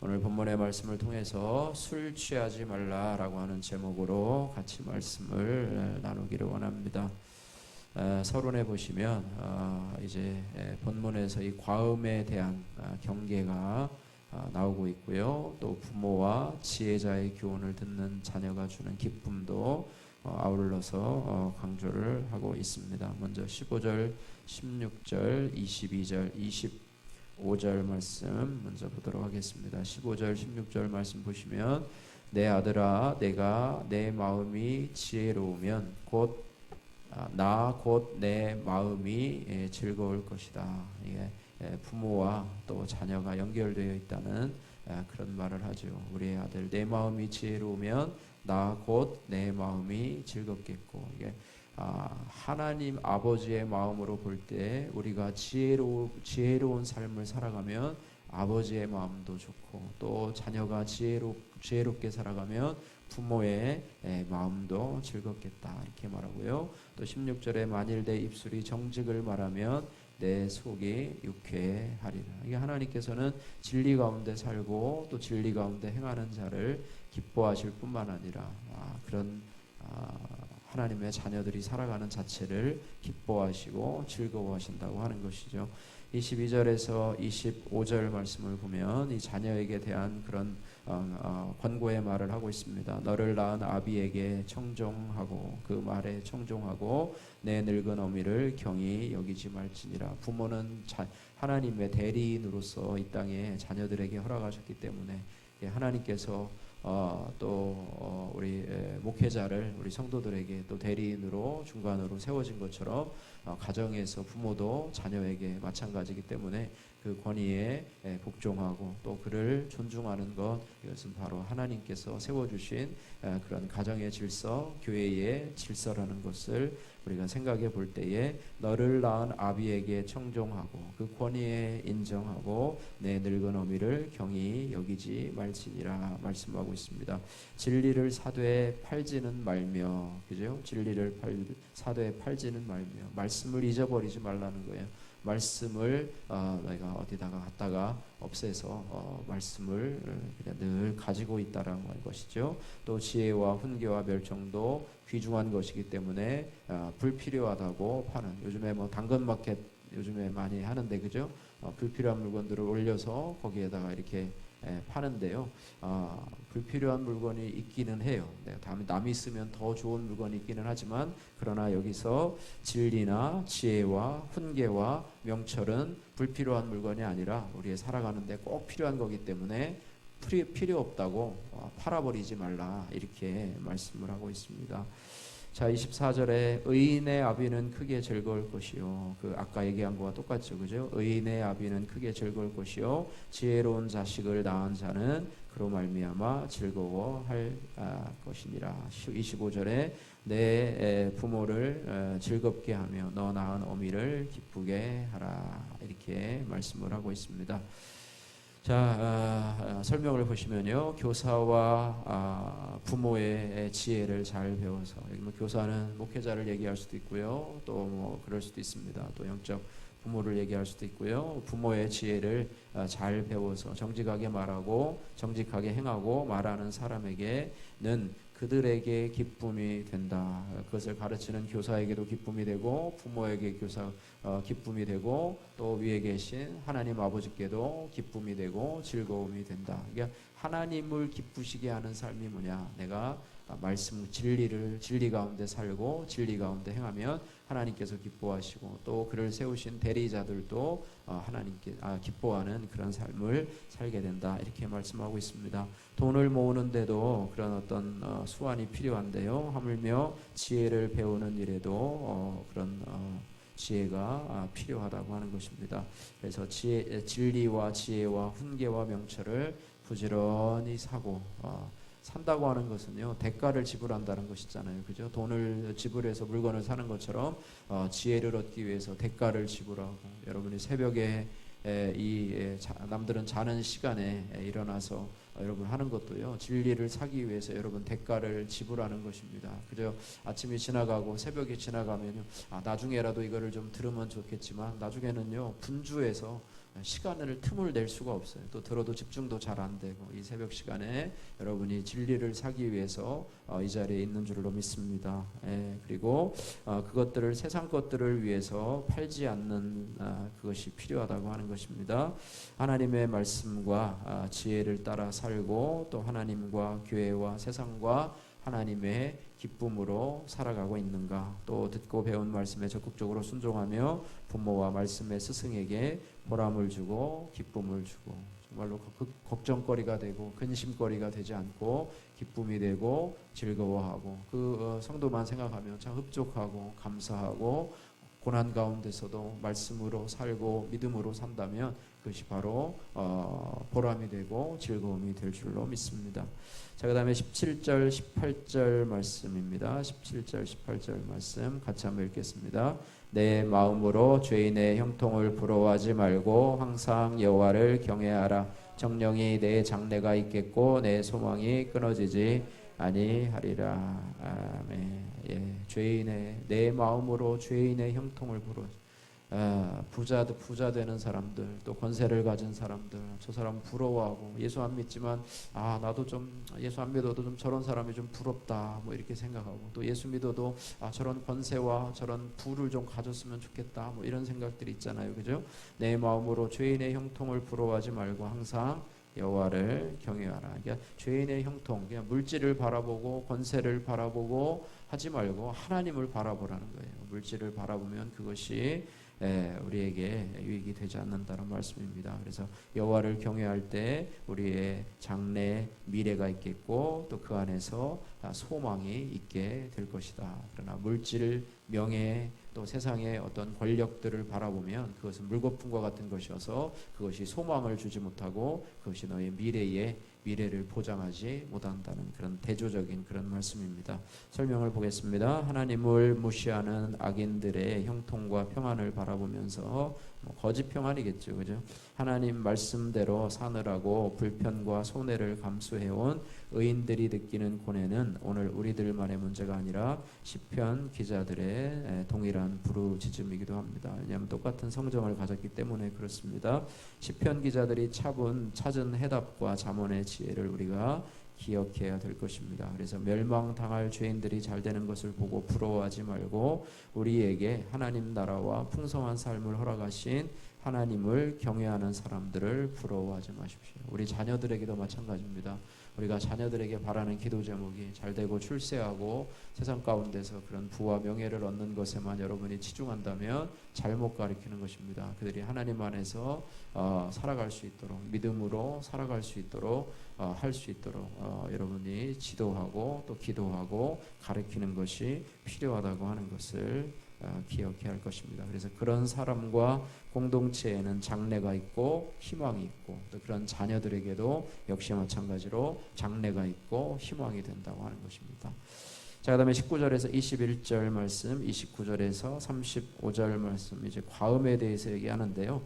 오늘 본문의 말씀을 통해서 술 취하지 말라라고 하는 제목으로 같이 말씀을 나누기를 원합니다. 서론에 보시면 이제 본문에서 이 과음에 대한 경계가 나오고 있고요. 또 부모와 지혜자의 교훈을 듣는 자녀가 주는 기쁨도 아울러서 강조를 하고 있습니다. 먼저 15절, 16절, 22절, 25절 말씀 먼저 보도록 하겠습니다. 15절, 16절 말씀 보시면 내 아들아 내가 내 마음이 지혜로우면 곧 내 마음이 즐거울 것이다. 이게 부모와 또 자녀가 연결되어 있다는 그런 말을 하죠. 우리의 아들 내 마음이 지혜로우면 나 곧 내 마음이 즐겁겠고, 이게 하나님 아버지의 마음으로 볼 때 우리가 지혜로운 삶을 살아가면 아버지의 마음도 좋고, 또 자녀가 지혜롭게 살아가면 부모의 마음도 즐겁겠다 이렇게 말하고요. 또 16절에 만일 내 입술이 정직을 말하면 내 속이 유쾌하리라. 이게 하나님께서는 진리 가운데 살고 또 진리 가운데 행하는 자를 기뻐하실 뿐만 아니라 그런 하나님의 자녀들이 살아가는 자체를 기뻐하시고 즐거워하신다고 하는 것이죠. 22절에서 25절 말씀을 보면 이 자녀에게 대한 그런 권고의 말을 하고 있습니다. 너를 낳은 아비에게 청종하고 그 말에 청종하고 내 늙은 어미를 경히 여기지 말지니라. 부모는 하나님의 대리인으로서 이 땅에 자녀들에게 허락하셨기 때문에 하나님께서 우리 목회자를 우리 성도들에게 또 대리인으로 중간으로 세워진 것처럼 가정에서 부모도 자녀에게 마찬가지이기 때문에 그 권위에 복종하고 또 그를 존중하는 것, 이것은 바로 하나님께서 세워주신 그런 가정의 질서, 교회의 질서라는 것을 우리가 생각해 볼 때에 너를 낳은 아비에게 청종하고 그 권위에 인정하고 내 늙은 어미를 경히 여기지 말지니라 말씀하고 있습니다. 진리를 사되에 팔지는 말며, 그죠? 진리를 사되에 팔지는 말며, 말씀을 잊어버리지 말라는 거예요. 말씀을 내가 어디다가 갖다가 없애서 말씀을 그냥 늘 가지고 있다라는 것이죠. 또 지혜와 훈계와 멸정도 귀중한 것이기 때문에 불필요하다고 파는, 요즘에 뭐 당근마켓 요즘에 많이 하는데, 그죠? 불필요한 물건들을 올려서 거기에다가 이렇게 파는데요. 불필요한 물건이 있기는 해요. 남이 쓰면 더 좋은 물건이 있기는 하지만, 그러나 여기서 진리나 지혜와 훈계와 명철은 불필요한 물건이 아니라 우리의 살아가는데 꼭 필요한 거기 때문에 필요 없다고 팔아버리지 말라 이렇게 말씀을 하고 있습니다. 자, 24절에 의인의 아비는 크게 즐거울 것이요. 그 아까 얘기한 거와 똑같죠, 그죠? 의인의 아비는 크게 즐거울 것이요. 지혜로운 자식을 낳은 자는 그로 말미암아 즐거워할 것이니라. 25절에 내 부모를 즐겁게 하며 너 낳은 어미를 기쁘게 하라 이렇게 말씀을 하고 있습니다. 자, 설명을 보시면요, 교사와 부모의 지혜를 잘 배워서, 여기 뭐 교사는 목회자를 얘기할 수도 있고요, 또 뭐 그럴 수도 있습니다. 또 영적 부모를 얘기할 수도 있고요. 부모의 지혜를 잘 배워서 정직하게 말하고 정직하게 행하고 말하는 사람에게는 그들에게 기쁨이 된다. 그것을 가르치는 교사에게도 기쁨이 되고 부모에게 기쁨이 되고 또 위에 계신 하나님 아버지께도 기쁨이 되고 즐거움이 된다. 그러니까 하나님을 기쁘시게 하는 삶이 뭐냐? 내가 말씀 진리 가운데 살고 진리 가운데 행하면 하나님께서 기뻐하시고 또 그를 세우신 대리자들도 하나님께 기뻐하는 그런 삶을 살게 된다 이렇게 말씀하고 있습니다. 돈을 모으는데도 그런 어떤 수완이 필요한데요, 하물며 지혜를 배우는 일에도 그런 지혜가 필요하다고 하는 것입니다. 그래서 진리와 지혜와 훈계와 명철을 부지런히 산다고 하는 것은요, 대가를 지불한다는 것이잖아요, 그죠? 돈을 지불해서 물건을 사는 것처럼 지혜를 얻기 위해서 대가를 지불하고, 여러분이 새벽에 남들은 자는 시간에 일어나서 여러분 하는 것도요, 진리를 사기 위해서 여러분 대가를 지불하는 것입니다. 그죠? 아침이 지나가고 새벽이 지나가면요, 나중에라도 이거를 좀 들으면 좋겠지만 나중에는요, 분주해서 시간을 틈을 낼 수가 없어요. 또 들어도 집중도 잘 안 되고 이 새벽 시간에 여러분이 진리를 사기 위해서 이 자리에 있는 줄로 믿습니다. 그리고 그것들을 세상 것들을 위해서 팔지 않는 그것이 필요하다고 하는 것입니다. 하나님의 말씀과 지혜를 따라 살고 또 하나님과 교회와 세상과 하나님의 기쁨으로 살아가고 있는가, 또 듣고 배운 말씀에 적극적으로 순종하며 부모와 말씀의 스승에게 보람을 주고 기쁨을 주고 정말로 걱정거리가 되고 근심거리가 되지 않고 기쁨이 되고 즐거워하고 그 성도만 생각하면 참 흡족하고 감사하고 고난 가운데서도 말씀으로 살고 믿음으로 산다면 그것이 바로 보람이 되고 즐거움이 될 줄로 믿습니다. 자, 그 다음에 17절 18절 말씀입니다. 17절 18절 말씀 같이 한번 읽겠습니다. 내 마음으로 죄인의 형통을 부러워하지 말고 항상 여호와를 경외하라. 정령이 내 장래가 있겠고 내 소망이 끊어지지 아니하리라. 아멘. 죄인의 내 마음으로 죄인의 형통을 부러. 부자 되는 사람들, 또 권세를 가진 사람들, 저 사람 부러워하고 예수 안 믿지만 나도 좀 예수 안 믿어도 좀 저런 사람이 좀 부럽다 뭐 이렇게 생각하고, 또 예수 믿어도 저런 권세와 저런 부를 좀 가졌으면 좋겠다 뭐 이런 생각들이 있잖아요, 그죠? 내 마음으로 죄인의 형통을 부러워하지 말고 항상 여호와를 경외하라. 그러니까 죄인의 형통, 그냥 물질을 바라보고 권세를 바라보고 하지 말고 하나님을 바라보라는 거예요. 물질을 바라보면 그것이 우리에게 유익이 되지 않는다는 말씀입니다. 그래서 여호와를 경외할 때 우리의 장래 미래가 있겠고 또 그 안에서 소망이 있게 될 것이다. 그러나 물질, 명예, 또 세상의 어떤 권력들을 바라보면 그것은 물거품과 같은 것이어서 그것이 소망을 주지 못하고 그것이 너의 미래를 보장하지 못한다는 그런 대조적인 그런 말씀입니다. 설명을 보겠습니다. 하나님을 무시하는 악인들의 형통과 평안을 바라보면서 거짓 평안이겠죠, 그죠? 하나님 말씀대로 사느라고 불편과 손해를 감수해온 의인들이 느끼는 고뇌는 오늘 우리들만의 문제가 아니라 시편 기자들의 동일한 부르짖음이기도 합니다. 왜냐하면 똑같은 성정을 가졌기 때문에 그렇습니다. 시편 기자들이 찾은 해답과 잠언의 지혜를 우리가 기억해야 될 것입니다. 그래서 멸망당할 죄인들이 잘 되는 것을 보고 부러워하지 말고 우리에게 하나님 나라와 풍성한 삶을 허락하신 하나님을 경외하는 사람들을 부러워하지 마십시오. 우리 자녀들에게도 마찬가지입니다. 우리가 자녀들에게 바라는 기도 제목이 잘되고 출세하고 세상 가운데서 그런 부와 명예를 얻는 것에만 여러분이 치중한다면 잘못 가리키는 것입니다. 그들이 하나님 안에서 살아갈 수 있도록, 믿음으로 살아갈 수 있도록 할 수 있도록 여러분이 지도하고 또 기도하고 가르치는 것이 필요하다고 하는 것을 기억해야 할 것입니다. 그래서 그런 사람과 공동체에는 장래가 있고 희망이 있고 또 그런 자녀들에게도 역시 마찬가지로 장래가 있고 희망이 된다고 하는 것입니다. 자, 그 다음에 19절에서 21절 말씀, 29절에서 35절 말씀, 이제 과음에 대해서 얘기하는데요.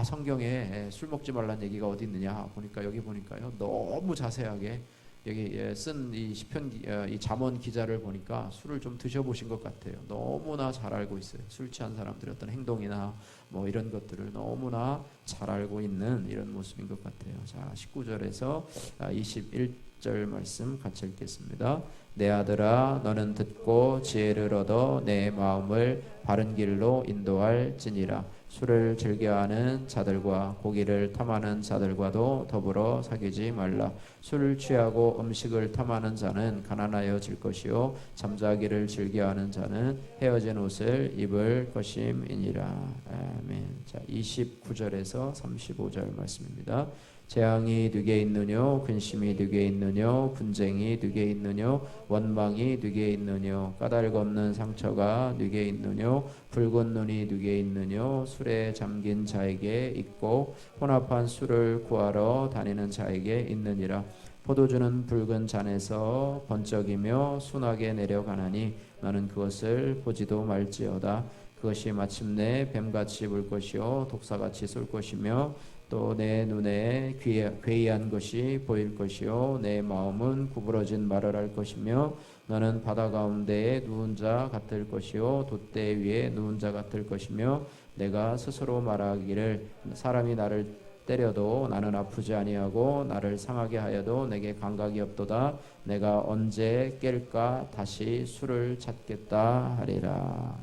성경에 술 먹지 말라는 얘기가 어디 있느냐 보니까 여기 보니까요, 너무 자세하게 여기 쓴 이 시편 이 잠언 기자를 보니까 술을 좀 드셔보신 것 같아요. 너무나 잘 알고 있어요. 술 취한 사람들의 어떤 행동이나 뭐 이런 것들을 너무나 잘 알고 있는 이런 모습인 것 같아요. 자, 19절에서 21절 말씀 같이 읽겠습니다. 내 아들아, 너는 듣고 지혜를 얻어 내 마음을 바른 길로 인도할지니라. 술을 즐겨하는 자들과 고기를 탐하는 자들과도 더불어 사귀지 말라. 술을 취하고 음식을 탐하는 자는 가난하여질 것이요 잠자기를 즐겨하는 자는 헤어진 옷을 입을 것임이니라. 아멘. 자, 29절에서 35절 말씀입니다. 재앙이 네게 있느뇨, 근심이 네게 있느뇨, 분쟁이 네게 있느뇨, 원망이 네게 있느뇨, 까닭 없는 상처가 네게 있느뇨, 붉은 눈이 네게 있느뇨, 술에 잠긴 자에게 있고 혼합한 술을 구하러 다니는 자에게 있느니라. 포도주는 붉은 잔에서 번쩍이며 순하게 내려가나니 너는 그것을 보지도 말지어다. 그것이 마침내 뱀같이 물 것이요 독사같이 쏠 것이며 또 내 눈에 괴이한 것이 보일 것이요 내 마음은 구부러진 말을 할 것이며 너는 바다 가운데에 누운 자 같을 것이요 돛대 위에 누운 자 같을 것이며 내가 스스로 말하기를 사람이 나를 때려도 나는 아프지 아니하고 나를 상하게 하여도 내게 감각이 없도다. 내가 언제 깰까 다시 술을 찾겠다 하리라.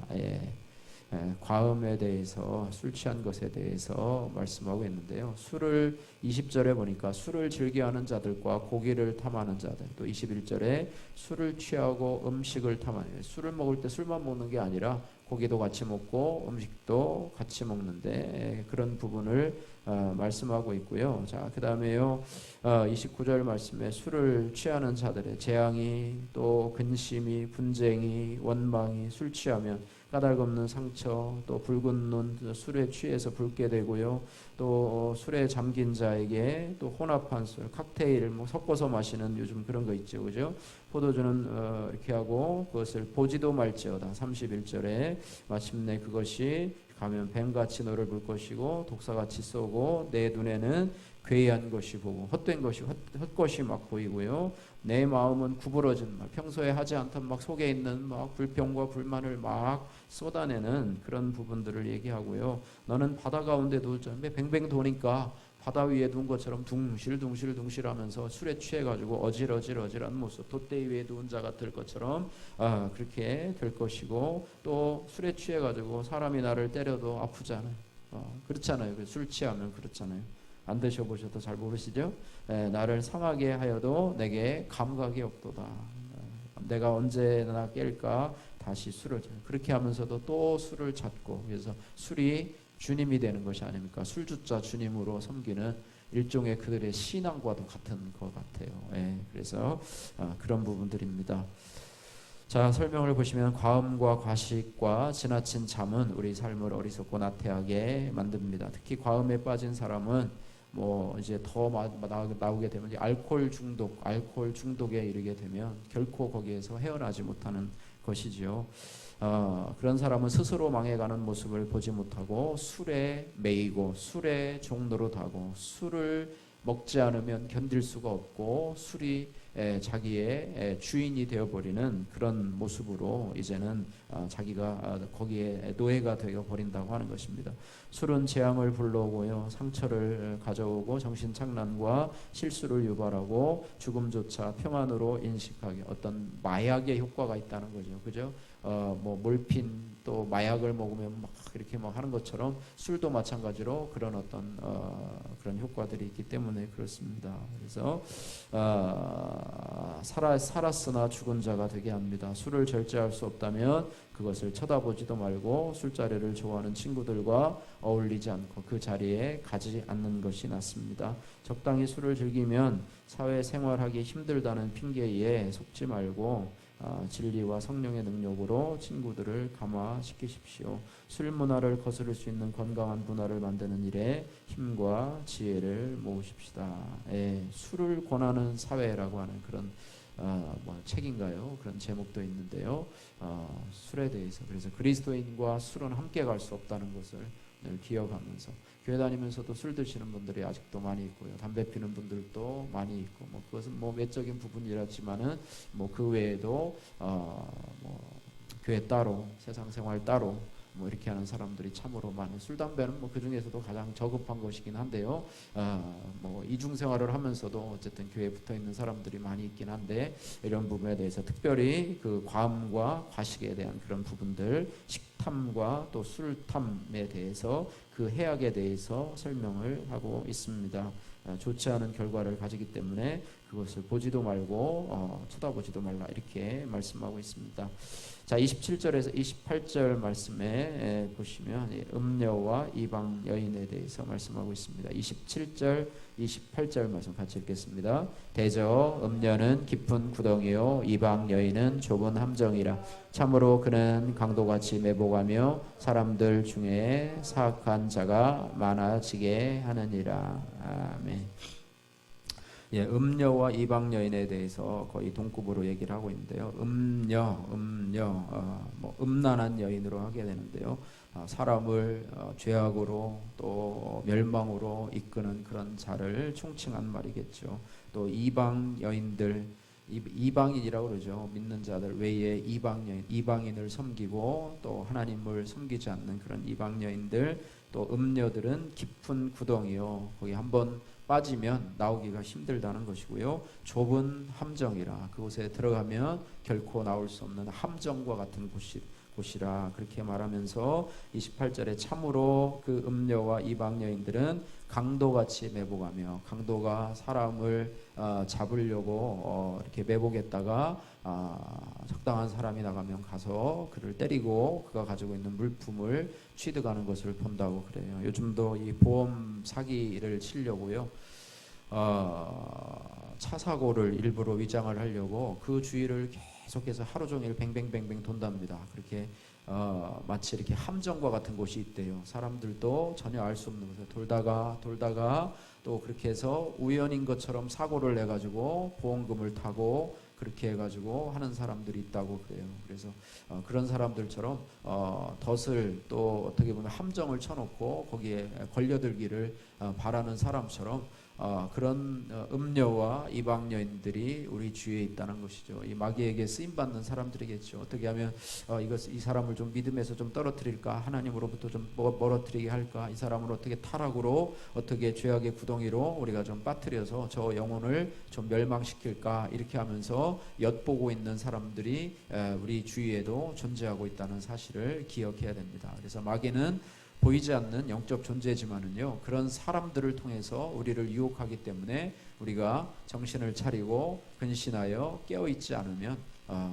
과음에 대해서, 술 취한 것에 대해서 말씀하고 있는데요. 술을 20절에 보니까 술을 즐겨하는 자들과 고기를 탐하는 자들, 또 21절에 술을 취하고 음식을 탐하는, 술을 먹을 때 술만 먹는 게 아니라 고기도 같이 먹고 음식도 같이 먹는데 그런 부분을 말씀하고 있고요. 자, 그 다음에요, 29절 말씀에 술을 취하는 자들의 재앙이, 또 근심이, 분쟁이, 원망이, 술 취하면 까닭없는 상처, 또 붉은 눈, 술에 취해서 붉게 되고요. 또 술에 잠긴 자에게 또 혼합한 술, 칵테일을 뭐 섞어서 마시는 요즘 그런 거 있죠, 그죠? 포도주는 이렇게 하고 그것을 보지도 말지어다. 31절에 마침내 그것이 가면 뱀같이 너를 물 것이고 독사같이 쏘고 내 눈에는 괴이한 것이 보고 헛된 것이 헛것이 막 보이고요. 내 마음은 구부러진 막 평소에 하지 않던 막 속에 있는 막 불평과 불만을 막 쏟아내는 그런 부분들을 얘기하고요. 너는 바다 가운데 누웠잖아. 뱅뱅 도니까 바다 위에 누운 것처럼 둥실하면서 술에 취해가지고 어질어질한 모습, 돛대 위에 누운 자가 될 것처럼 그렇게 될 것이고, 또 술에 취해가지고 사람이 나를 때려도 아프잖아요. 그렇잖아요. 술 취하면 그렇잖아요. 안 드셔보셔도 잘 모르시죠? 나를 상하게 하여도 내게 감각이 없도다. 내가 언제나 깰까 다시 술을 그렇게 하면서도 또 술을 찾고, 그래서 술이 주님이 되는 것이 아닙니까? 술주자 주님으로 섬기는 일종의 그들의 신앙과도 같은 것 같아요. 그래서 그런 부분들입니다. 자, 설명을 보시면 과음과 과식과 지나친 잠은 우리 삶을 어리석고 나태하게 만듭니다. 특히 과음에 빠진 사람은 뭐 이제 더 나오게 되면 알코올 중독에 이르게 되면 결코 거기에서 헤어나지 못하는 것이지요. 그런 사람은 스스로 망해가는 모습을 보지 못하고 술에 매이고 술에 종노릇하고 술을 먹지 않으면 견딜 수가 없고 술이 자기의 주인이 되어버리는 그런 모습으로 이제는 자기가 거기에 노예가 되어버린다고 하는 것입니다. 술은 재앙을 불러오고요, 상처를 가져오고 정신착란과 실수를 유발하고 죽음조차 평안으로 인식하게, 어떤 마약의 효과가 있다는 거죠. 그죠? 뭐 몰핀 또 마약을 먹으면 막 이렇게 막 하는 것처럼 술도 마찬가지로 그런 어떤 그런 효과들이 있기 때문에 그렇습니다. 그래서 살았으나 죽은 자가 되게 합니다. 술을 절제할 수 없다면 그것을 쳐다보지도 말고 술자리를 좋아하는 친구들과 어울리지 않고 그 자리에 가지 않는 것이 낫습니다. 적당히 술을 즐기면 사회생활하기 힘들다는 핑계에 속지 말고 진리와 성령의 능력으로 친구들을 감화시키십시오. 술 문화를 거스를 수 있는 건강한 문화를 만드는 일에 힘과 지혜를 모으십시다. 술을 권하는 사회라고 하는 그런 책인가요? 그런 제목도 있는데요. 술에 대해서, 그래서 그리스도인과 술은 함께 갈 수 없다는 것을 늘 기억하면서, 교회 다니면서도 술 드시는 분들이 아직도 많이 있고요, 담배 피는 분들도 많이 있고, 뭐 그것은 뭐 외적인 부분이라지만은 뭐 그 외에도 뭐 교회 따로, 세상 생활 따로 뭐 이렇게 하는 사람들이 참으로 많은, 술 담배는 뭐 그 중에서도 가장 저급한 것이긴 한데요. 뭐 이중 생활을 하면서도 어쨌든 교회에 붙어 있는 사람들이 많이 있긴 한데, 이런 부분에 대해서 특별히 그 과음과 과식에 대한 그런 부분들, 식탐과 또 술탐에 대해서 그 해악에 대해서 설명을 하고 있습니다. 좋지 않은 결과를 가지기 때문에 그것을 보지도 말고 쳐다보지도 말라, 이렇게 말씀하고 있습니다. 자, 27절에서 28절 말씀에 보시면 음녀와 이방 여인에 대해서 말씀하고 있습니다. 27절, 28절 말씀 같이 읽겠습니다. 대저 음녀는 깊은 구덩이요 이방 여인은 좁은 함정이라. 참으로 그는 강도같이 매복하며 사람들 중에 사악한 자가 많아지게 하느니라. 아멘. 음녀와 이방 여인에 대해서 거의 동급으로 얘기를 하고 있는데요. 음녀, 뭐 음란한 여인으로 하게 되는데요. 사람을 죄악으로 또 멸망으로 이끄는 그런 자를 총칭한 말이겠죠. 또 이방 여인들, 이방인이라고 그러죠. 믿는 자들 외에 이방인을 섬기고 또 하나님을 섬기지 않는 그런 이방 여인들, 또 음녀들은 깊은 구덩이요, 거기 한번 빠지면 나오기가 힘들다는 것이고요. 좁은 함정이라, 그곳에 들어가면 결코 나올 수 없는 함정과 같은 곳이라 그렇게 말하면서 28절에 참으로 그 음녀와 이방 여인들은 강도같이 매복하며, 강도가 사람을 잡으려고 이렇게 매복했다가 적당한 사람이 나가면 가서 그를 때리고 그가 가지고 있는 물품을 취득하는 것을 본다고 그래요. 요즘도 이 보험 사기를 치려고요, 차 사고를 일부러 위장을 하려고 그 주위를 계속해서 하루 종일 뱅뱅뱅뱅 돈답니다. 그렇게 마치 이렇게 함정과 같은 곳이 있대요. 사람들도 전혀 알 수 없는 곳에 돌다가 또 그렇게 해서 우연인 것처럼 사고를 내가지고 보험금을 타고 그렇게 해가지고 하는 사람들이 있다고 그래요. 그래서 그런 사람들처럼 덫을 또 어떻게 보면 함정을 쳐놓고 거기에 걸려들기를 바라는 사람처럼 그런 음녀와 이방 여인들이 우리 주위에 있다는 것이죠. 이 마귀에게 쓰임 받는 사람들이겠죠. 어떻게 하면 이 사람을 좀 믿음에서 좀 떨어뜨릴까, 하나님으로부터 좀 멀어뜨리게 할까, 이 사람을 어떻게 타락으로, 어떻게 죄악의 구덩이로 우리가 좀 빠뜨려서 저 영혼을 좀 멸망시킬까, 이렇게 하면서 엿보고 있는 사람들이 우리 주위에도 존재하고 있다는 사실을 기억해야 됩니다. 그래서 마귀는 보이지 않는 영적 존재지만은요, 그런 사람들을 통해서 우리를 유혹하기 때문에 우리가 정신을 차리고 근신하여 깨어있지 않으면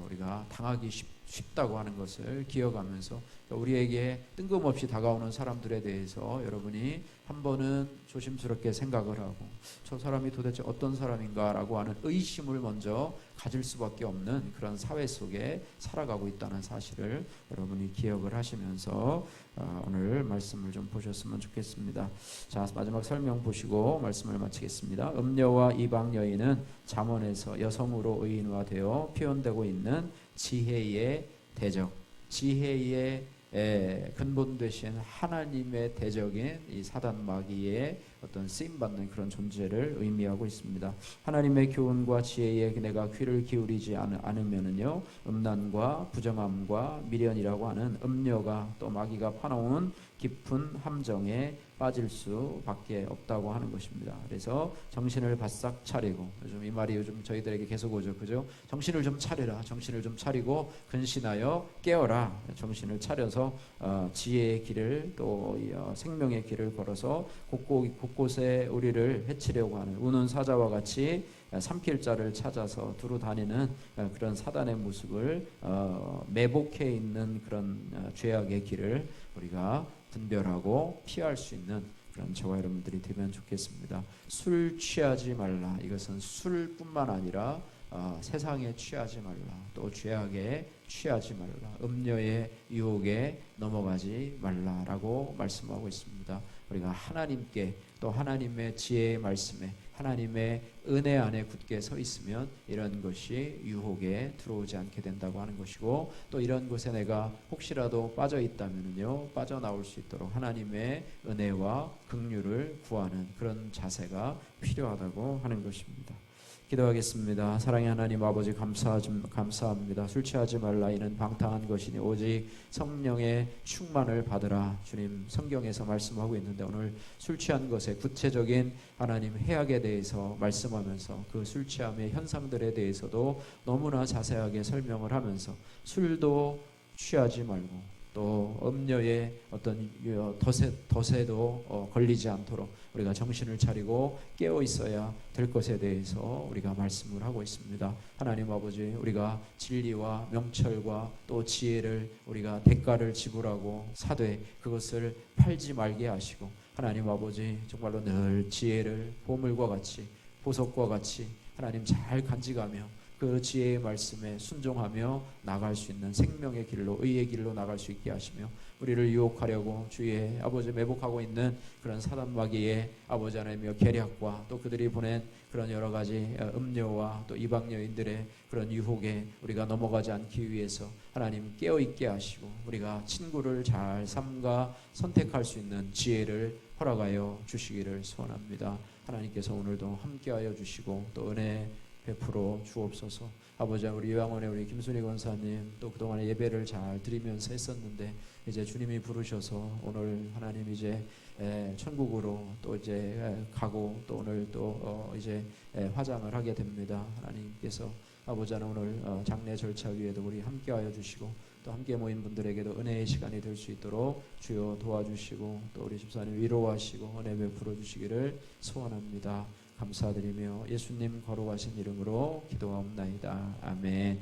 우리가 당하기 쉽다고 하는 것을 기억하면서, 우리에게 뜬금없이 다가오는 사람들에 대해서 여러분이 한 번은 조심스럽게 생각을 하고, 저 사람이 도대체 어떤 사람인가 라고 하는 의심을 먼저 가질 수밖에 없는 그런 사회 속에 살아가고 있다는 사실을 여러분이 기억을 하시면서 오늘 말씀을 좀 보셨으면 좋겠습니다. 자, 마지막 설명 보시고 말씀을 마치겠습니다. 음녀와 이방 여인은 잠언에서 여성으로 의인화되어 표현되고 있는 지혜의 대적, 지혜의 근본 되신 하나님의 대적인 이 사단 마귀의 어떤 쓰임받는 그런 존재를 의미하고 있습니다. 하나님의 교훈과 지혜에 내가 귀를 기울이지 않으면은요, 음란과 부정함과 미련이라고 하는 음녀가 또 마귀가 파놓은 깊은 함정에 빠질 수밖에 없다고 하는 것입니다. 그래서 정신을 바싹 차리고, 요즘 이 말이 요즘 저희들에게 계속 오죠, 그죠? 정신을 좀 차리라, 정신을 좀 차리고 근신하여 깨어라. 정신을 차려서 지혜의 길을 또 생명의 길을 걸어서 곳곳에 우리를 해치려고 하는 우는 사자와 같이 삼킬 자를 찾아서 두루 다니는 그런 사단의 모습을 매복해 있는 그런 죄악의 길을 우리가 분별하고 피할 수 있는 그런 저와 여러분들이 되면 좋겠습니다. 술 취하지 말라. 이것은 술뿐만 아니라 세상에 취하지 말라, 또 죄악에 취하지 말라, 음녀의 유혹에 넘어가지 말라라고 말씀하고 있습니다. 우리가 하나님께, 또 하나님의 지혜의 말씀에, 하나님의 은혜 안에 굳게 서 있으면 이런 것이 유혹에 들어오지 않게 된다고 하는 것이고, 또 이런 곳에 내가 혹시라도 빠져 있다면요, 빠져나올 수 있도록 하나님의 은혜와 긍휼을 구하는 그런 자세가 필요하다고 하는 것입니다. 기도하겠습니다. 사랑의 하나님 아버지, 감사합니다. 술 취하지 말라, 이는 방탕한 것이니 오직 성령의 충만을 받으라. 주님, 성경에서 말씀하고 있는데 오늘 술 취한 것의 구체적인 하나님 해악에 대해서 말씀하면서 그 술 취함의 현상들에 대해서도 너무나 자세하게 설명을 하면서 술도 취하지 말고 또 음녀의 어떤 덫에도 걸리지 않도록 우리가 정신을 차리고 깨어 있어야 될 것에 대해서 우리가 말씀을 하고 있습니다. 하나님 아버지, 우리가 진리와 명철과 또 지혜를 우리가 대가를 지불하고 사되 그것을 팔지 말게 하시고, 하나님 아버지 정말로 늘 지혜를 보물과 같이, 보석과 같이 하나님 잘 간직하며 그 지혜의 말씀에 순종하며 나갈 수 있는 생명의 길로, 의의 길로 나갈 수 있게 하시며, 우리를 유혹하려고 주의 아버지 매복하고 있는 그런 사단 마귀의 아버지 하나님의 계략과 또 그들이 보낸 그런 여러 가지 음료와 또 이방 여인들의 그런 유혹에 우리가 넘어가지 않기 위해서 하나님 깨어 있게 하시고, 우리가 친구를 잘 삼가 선택할 수 있는 지혜를 허락하여 주시기를 소원합니다. 하나님께서 오늘도 함께하여 주시고 또 은혜 베풀어 주옵소서. 아버지, 우리 요양원의 우리 김순희 권사님 또 그동안에 예배를 잘 드리면서 했었는데 이제 주님이 부르셔서 오늘 하나님 이제 천국으로 또 이제 가고 또 오늘 또 이제 화장을 하게 됩니다. 하나님께서 아버지 오늘 장례 절차 위에도 우리 함께하여 주시고 또 함께 모인 분들에게도 은혜의 시간이 될 수 있도록 주여 도와주시고 또 우리 집사님 위로하시고 은혜 베풀어 주시기를 소원합니다. 감사드리며 예수님 거룩하신 이름으로 기도하옵나이다. 아멘.